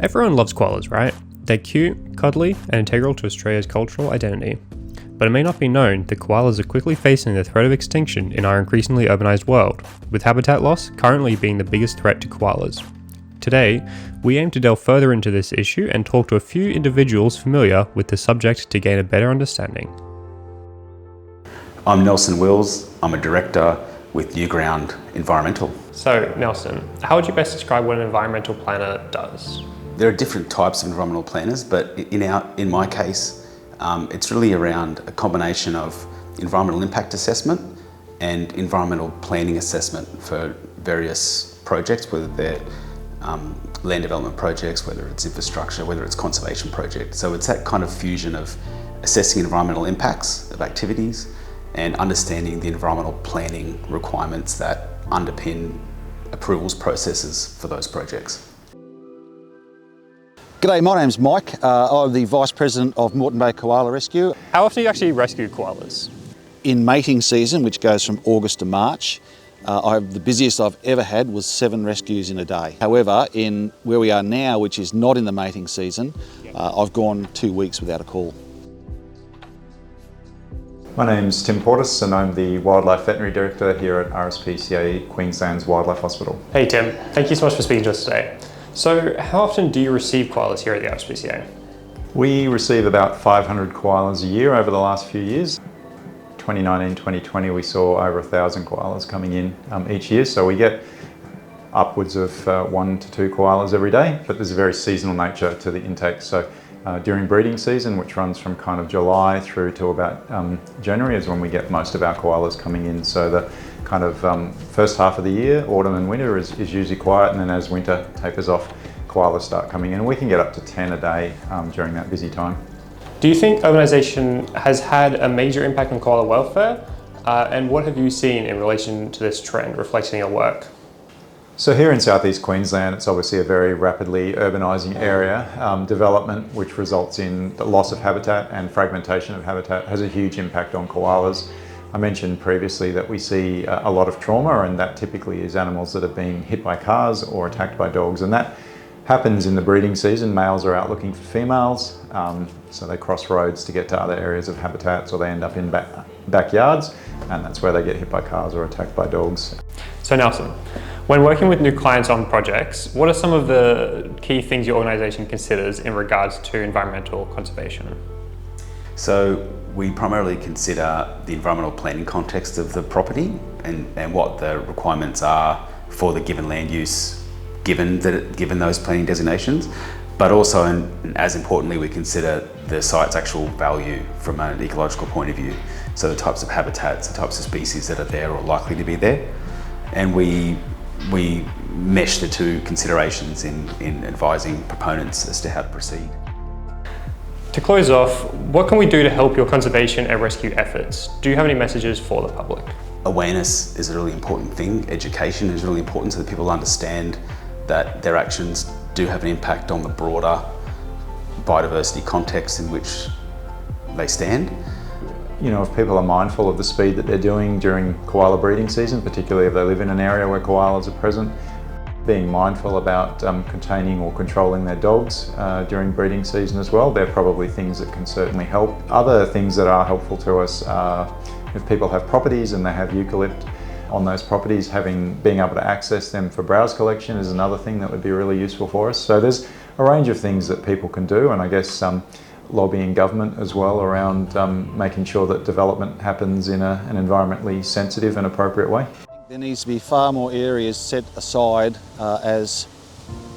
Everyone loves koalas, right? They're cute, cuddly, and integral to Australia's cultural identity. But it may not be known that koalas are quickly facing the threat of extinction in our increasingly urbanised world, with habitat loss currently being the biggest threat to koalas. Today, we aim to delve further into this issue and talk to a few individuals familiar with the subject to gain a better understanding. I'm Nelson Wills. I'm a director with Newground Environmental. So, Nelson, how would you best describe what an environmental planner does? There are different types of environmental planners, but in my case, it's really around a combination of environmental impact assessment and environmental planning assessment for various projects, whether they're land development projects, whether it's infrastructure, whether it's conservation projects. So it's that kind of fusion of assessing environmental impacts of activities and understanding the environmental planning requirements that underpin approvals processes for those projects. G'day, my name's Mike. I'm the Vice President of Moreton Bay Koala Rescue. How often do you actually rescue koalas? In mating season, which goes from August to March, the busiest I've ever had was 7 rescues in a day. However, in where we are now, which is not in the mating season, I've gone 2 weeks without a call. My name's Tim Cortes and I'm the Wildlife Veterinary Director here at RSPCA, Queensland's Wildlife Hospital. Hey Tim, thank you so much for speaking to us today. So how often do you receive koalas here at the RSPCA? We receive about 500 koalas a year over the last few years. 2019-2020 we saw over 1,000 koalas coming in each year, so we get upwards of 1 to 2 koalas every day, but there's a very seasonal nature to the intake. So during breeding season, which runs from kind of July through to about January, is when we get most of our koalas coming in. So the kind of first half of the year, autumn and winter, is usually quiet, and then as winter tapers off, koalas start coming in, and we can get up to 10 a day during that busy time. Do you think urbanisation has had a major impact on koala welfare? And what have you seen in relation to this trend reflecting your work? So here in southeast Queensland, it's obviously a very rapidly urbanising area. Development, which results in the loss of habitat and fragmentation of habitat, has a huge impact on koalas. I mentioned previously that we see a lot of trauma, and that typically is animals that are being hit by cars or attacked by dogs, and that happens in the breeding season. Males are out looking for females, so they cross roads to get to other areas of habitats, or they end up in backyards, and that's where they get hit by cars or attacked by dogs. So Nelson, when working with new clients on projects, what are some of the key things your organisation considers in regards to environmental conservation? So we primarily consider the environmental planning context of the property and what the requirements are for the given land use, given those planning designations, but also, and as importantly, we consider the site's actual value from an ecological point of view. So the types of habitats, the types of species that are there or likely to be there. And we mesh the two considerations in advising proponents as to how to proceed. To close off, what can we do to help your conservation and rescue efforts? Do you have any messages for the public? Awareness is a really important thing. Education is really important so that people understand that their actions do have an impact on the broader biodiversity context in which they stand. You know, if people are mindful of the speed that they're doing during koala breeding season, particularly if they live in an area where koalas are present, being mindful about containing or controlling their dogs during breeding season as well, they're probably things that can certainly help. Other things that are helpful to us are if people have properties and they have eucalypt on those properties, being able to access them for browse collection is another thing that would be really useful for us. So there's a range of things that people can do, and I guess lobbying government as well around making sure that development happens in an environmentally sensitive and appropriate way. There needs to be far more areas set aside as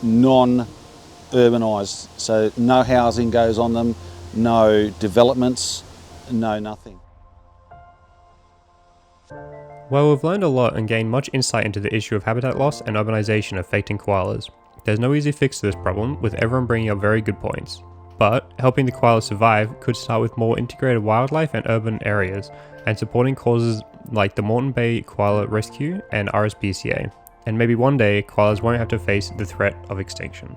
non-urbanised, so no housing goes on them, no developments, no nothing. Well, we've learned a lot and gained much insight into the issue of habitat loss and urbanisation affecting koalas. There's no easy fix to this problem, with everyone bringing up very good points. But helping the koalas survive could start with more integrated wildlife and urban areas, and supporting causes like the Moreton Bay Koala Rescue and RSPCA. And maybe one day, koalas won't have to face the threat of extinction.